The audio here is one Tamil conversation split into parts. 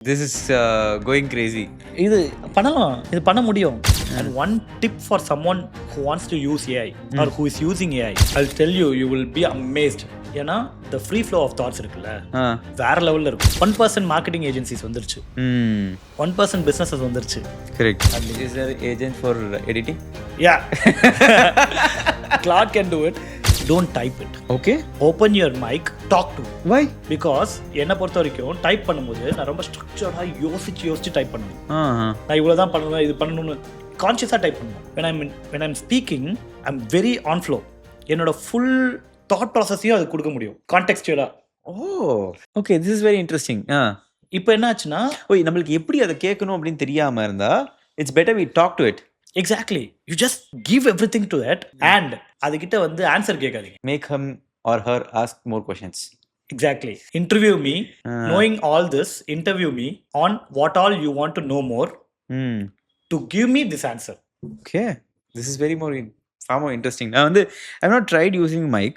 This is going crazy. இது பண்ணலாம், இது பண்ண முடியும். And one tip for someone who wants to use AI or who is using AI, I'll tell you, you will be amazed. ஏன்னா the free flow of thoughts இருக்குல்ல, வேற லெவல்ல இருக்கும். 1% marketing agencies வந்துருச்சு, 1% businesses வந்துருச்சு. Correct. And is there agent for editing? Yeah. Claude can do it. Don't type it. Okay. Open your mic, talk to. Why? Because என்னை பொறுத்த வரைக்கும் டைப் பண்ணும்போது நான் ரொம்ப ஸ்ட்ரக்சர்டாக யோசிச்சு டைப் பண்ணுவேன். நான் இவ்வளோ தான் பண்ணுவேன், இது பண்ணணும்னு கான்ஷியஸாக டைப் பண்ணுவேன். when I'm speaking, I'm very on flow. என்னோட ஃபுல் தாட் ப்ராசஸையும் அது கொடுக்க முடியும் கான்டெக்ஸ்டுவலாக. Okay, this is very interesting. இப்போ என்ன ஆச்சுன்னா, ஓய் நம்மளுக்கு எப்படி அதை கேட்கணும் அப்படின்னு தெரியாமல் இருந்தா it's better we talk to it. Exactly, you just give everything to it and அதுகிட்ட வந்து ஆன்சர் கேட்காதீங்க. Make him or her ask more questions. Exactly. Interview me, knowing all this, interview me on what all you want to know more to give me this answer. Okay, this is far more interesting. Now, I've not tried using mic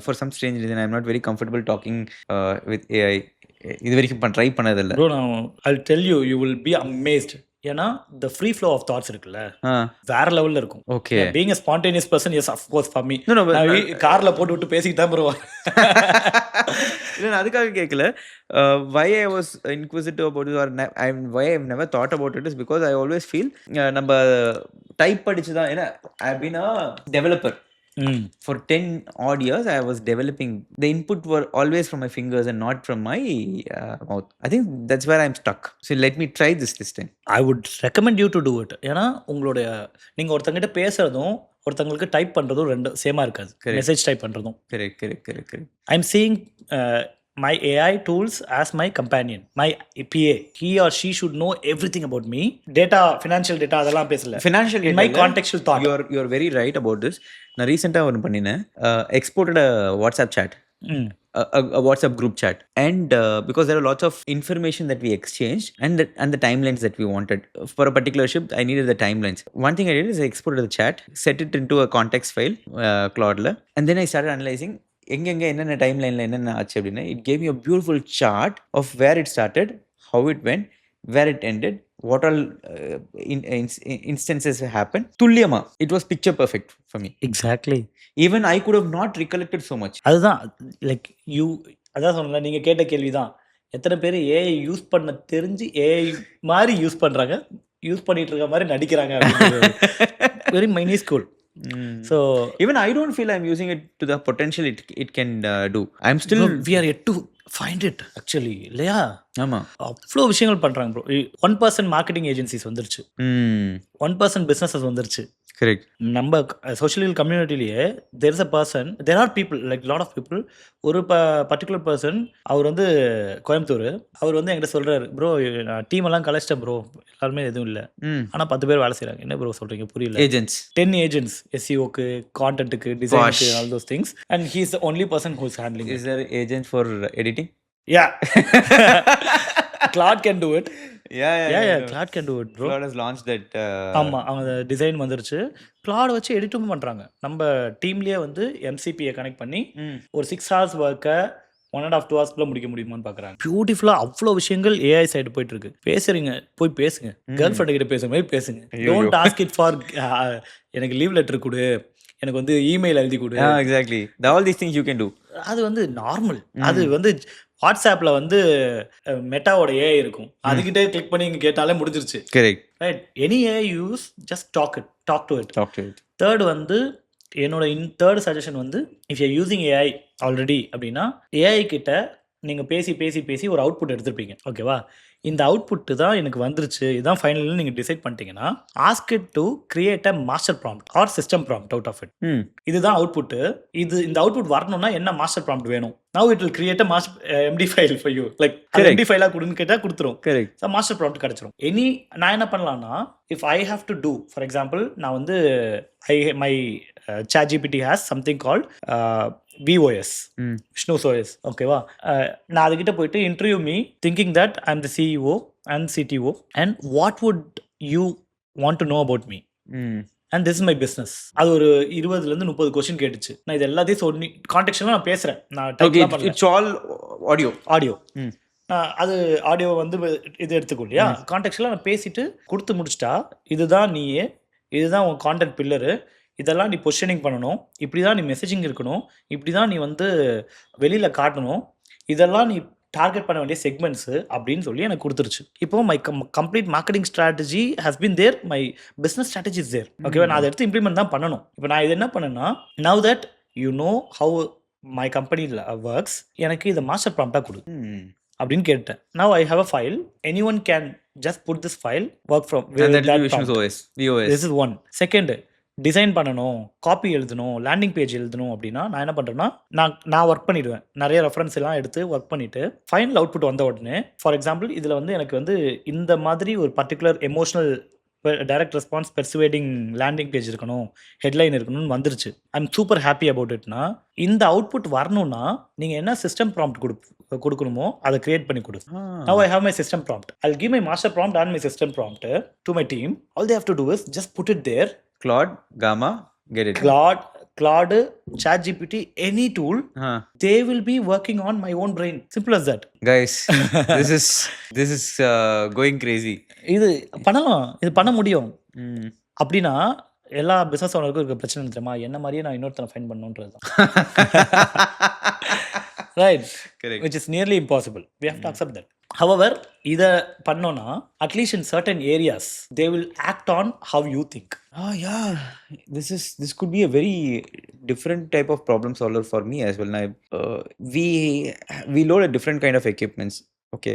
for some strange reason. I'm not very comfortable talking with AI. இது வரைக்கும் ட்ரை பண்ணதில்லை. Bro, now I'll tell you, you will be amazed. ஏன்னா the free flow of thoughts இருக்குல்ல, வேற லெவல்ல இருக்கும். Okay. Being a spontaneous person, yes, of course, for me. No, கார்ல போட்டு விட்டு பேசிட்டு தான் வருவா. இல்லை, நான் அதுக்காக கேட்கல. Why I was inquisitive about it or why I've never thought about it is because I always feel நம்ம டைப் படிச்சு தான், ஏன்னா I've been a developer. For 10 odd years, I was developing. The input were always from my fingers and not from my mouth. I think that's where I'm stuck. So let me try this time. I would recommend you to do it. ஏன்னா உங்களுடைய நீங்கள் ஒருத்தங்கிட்ட பேசுறதும் ஒருத்தங்களுக்கு டைப் பண்ணுறதும் ரெண்டு சேமாக இருக்காது. மெசேஜ் டைப் பண்ணுறதும். Correct. I'm seeing my AI tools as my companion, my PA. He or she should know everything about me. Data, financial data, அதெல்லாம் பேசல. Financial data. My contextual thought. You're very right about this. நான் ரீசெண்டாக ஒன்று பண்ணினேன். Exported a WhatsApp chat. A WhatsApp group chat, and because there are lots of information that we exchanged and the timelines that we wanted for a particular ship, I needed the timelines. One thing I did is I exported the chat, set it into a context file, Claude, and then I started analyzing எங்கெங்கே என்னென்ன டைம்லைனில் என்னென்ன ஆச்சு அப்படின்னா, it gave you a beautiful chart of where it started, how it went, where it ended, what all instances happened. துல்லியமா, it was picture perfect for me. Exactly. Even I could have not recollected so much. அதுதான் லைக் அதான் சொன்னல, நீங்கள் கேட்ட கேள்வி தான், எத்தனை பேர் ஏஐ யூஸ் பண்ண தெரிஞ்சு ஏஐ மாதிரி யூஸ் பண்ணுறாங்க, யூஸ் பண்ணிட்டு இருக்க மாதிரி நடிக்கிறாங்க. Very மைனிஸ்கூல். So even I don't feel I'm using it to the potential it can do. I'm still we are yet to find it actually. இல்லையா? ஆமா, அவ்வளோ விஷயங்கள் பண்றாங்க ப்ரோ. 1% மார்க்கெட்டிங் ஏஜென்சிஸ் வந்துருச்சு, 1% பிஸ்னஸஸ் வந்துருச்சு. கரெக்ட். நம்ம சோஷியல் கம்யூனிட்டிலேயே there is a person, there are people like lot of people. ஒரு பர்டிகுலர் பர்சன், அவர் வந்து கோயம்புத்தூர், அவர் வந்து என்கிட்ட சொல்றாரு, ப்ரோ நான் டீம் எல்லாம் கலைச்சிட்டேன் ப்ரோ, எல்லாருமே எதுவும் இல்லை, ஆனால் 10 பேர் வேலை செய்கிறாங்க. என்ன ப்ரோ சொல்கிறீங்க, புரியல. ஏஜென்ட்ஸ், 10 ஏஜென்ட்ஸ், எஸ்இஓக்கு, கான்டென்ட்டுக்கு, டிசைனுக்கு, all those things. And he is the only person who is handling. Is there agent for editing? Yeah. Claude can do it. Yeah. Claude can do it, bro. Claude has launched that. ஆமா, அவங்க டிசைன் வந்துருச்சு. Claude வச்சு எடிட்டும் பண்றாங்க. நம்ம டீம்லயே வந்து MCP-யை கனெக்ட் பண்ணி ஒரு 6 hours ஒர்க்கை 1.5 2 hours முடிக்க முடியுமான்னு பார்க்குறாங்க. பியூட்டிஃபுல்லா அவ்வளோ விஷயங்கள் ஏஐ சைடு போயிட்டு இருக்கு. பேசுறீங்க, போய் பேசுங்க. கேர்ள் ஃப்ரெண்ட் கிட்ட பேசுற மாதிரி பேசுங்க. டோன்ட் ஆஸ்க் இட் ஃபார் எனக்கு லீவ் லெட்டர் கொடு, எனக்கு வந்து இமெயில் எழுதி கொடு. Exactly, all these things you can do. அது வந்து நார்மல். அது வந்து வாட்ஸ்அப்ல வந்து மெட்டாவோட ஏஐ இருக்கும், அதுகிட்டே கிளிக் பண்ணி இங்க கேட்டாலே முடிஞ்சிருச்சு. Correct, right. Any AI use, just talk to it. Third வந்து என்னோட தேர்ட் சஜஷன் வந்து, if you using AI already அப்படின்னா, ஏஐ கிட்ட நீங்கள் பேசி ஒரு அவுட்புட் எடுத்துருப்பீங்க, ஓகேவா? இந்த அவுட்புட்டு தான் எனக்கு வந்துருச்சு, இதுதான் ஃபைனல்னு நீங்கள் டிசைட் பண்ணிட்டீங்கன்னா, ask it to create a master prompt or system prompt out of it. இதுதான் அவுட்புட்டு. இந்த அவுட்புட் வரணும்னா என்ன மாஸ்டர் ப்ராம்ப்ட் வேணும்? Now it will create a MD file for you. Like MD file கொடுன்னு கேட்டால் கொடுத்துரும். ஸோ மாஸ்டர் ப்ராம்ப்ட் கிடச்சிரும். நான் என்ன பண்ணலாம்னா, if I have to do, for example, நான் வந்து my ChatGPT has something called VOS, Vishnu's OS, ஓகேவா? நான் அதுக்கிட்ட போயிட்டு interview me thinking that I am the CEO and CTO and what would you want to know about me? And this is my business. அது ஒரு 20 to 30 கொஸ்டின் கேட்டுச்சு. நான் இது எல்லாத்தையும் சொல்லி கான்டெக்ஸ்ட்ல நான் பேசுறேன். நான் ஆடியோ அது ஆடியோ வந்து இது எடுத்துக்கும் இல்லையா, கான்டெக்ட்லாம் நான் பேசிட்டு கொடுத்து முடிச்சிட்டா, இதுதான் நீயே, இதுதான் உன் கான்டென்ட் பில்லரு, இதெல்லாம் நீ பொசிஷனிங் பண்ணணும், இப்படி தான் நீ மெசேஜிங் இருக்கணும், இப்படி தான் நீ வந்து வெளியில் காட்டணும், இதெல்லாம் நீ டார்கெட் பண்ண வேண்டிய செக்மெண்ட்ஸு அப்படின்னு சொல்லி எனக்கு கொடுத்துருச்சு. இப்போ my complete marketing strategy has been there, my business strategy is there. ஓகேவா, நான் அதை எடுத்து இம்ப்ளிமெண்ட் தான் பண்ணணும். இப்போ நான் இது என்ன பண்ணேன்னா, now that you know how my company works, எனக்கு இதை மாஸ்டர் ப்ராம்ப்டாக கொடு அப்படின்னு கேட்டேன். Now I have a file, anyone can just put this file, work from this is one. Second, design பண்ணணும், காப்பி எழுதணும், லேண்டிங் பேஜ் எழுதணும் அப்படின்னா நான் என்ன பண்ணுறேன்னா, நான் ஒர்க் பண்ணிடுவேன். நிறைய ரெஃபரன்ஸ் எல்லாம் எடுத்து ஒர்க் பண்ணிவிட்டு ஃபைனல் அவுட்புட் வந்த உடனே, ஃபார் எக்ஸாம்பிள் இதில் வந்து எனக்கு வந்து இந்த மாதிரி ஒரு particular emotional direct response persuading landing page இருக்கணும், ஹெட்லைன் இருக்கணும்னு வந்துருச்சு. I am super happy about இட்னா, இந்த அவுட்புட் வரணும்னா நீங்கள் என்ன சிஸ்டம் ப்ராம்ப்ட் கொடுக்கணுமோ அதை கிரியேட் பண்ணி கொடு. Now I have my system prompt. I'll give my master prompt and my system prompt to my team. All they have to do is just put it there. Claude, Gamma, get it. Claude, ChatGPT, any tool, they will be working on my own brain. Simple as that. Guys, this is going crazy. இது பண்ணலாம், இது பண்ண முடியும். அப்படின்னா எல்லா பிஸ்னஸ் ஓனருக்கும் இருக்க பிரச்சனை தெரியுமா, என்ன மாதிரியே நான் இன்னொருத்தனை ஃபைன் பண்ணணுன்றது தான். Right? Correct. Which is nearly impossible. We have to accept that. However, இதை பண்ணோன்னா at least in certain areas they will act on how you think. Yeah, this could be a very different type of problem solver for me as well. Now, we load a different kind of equipments. Okay,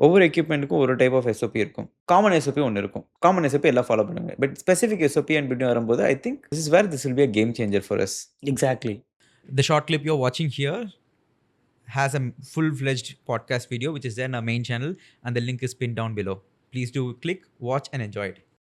ஒவ்வொரு எக்யூப்மெண்ட்டுக்கும் ஒரு டைப் ஆஃப் எஸ்ஓபி இருக்கும். காமன் எஸ்ஓபி ஒன்று இருக்கும். காமன் எஸ்ஓபி எல்லாம் ஃபாலோ பண்ணுவாங்க. But specific SOP and between வரும்போது I think this is where this will be a game changer for us. Exactly. The short clip you're watching here has a full-fledged podcast video which is there in our main channel, and the link is pinned down below. Please do click, watch and enjoy it.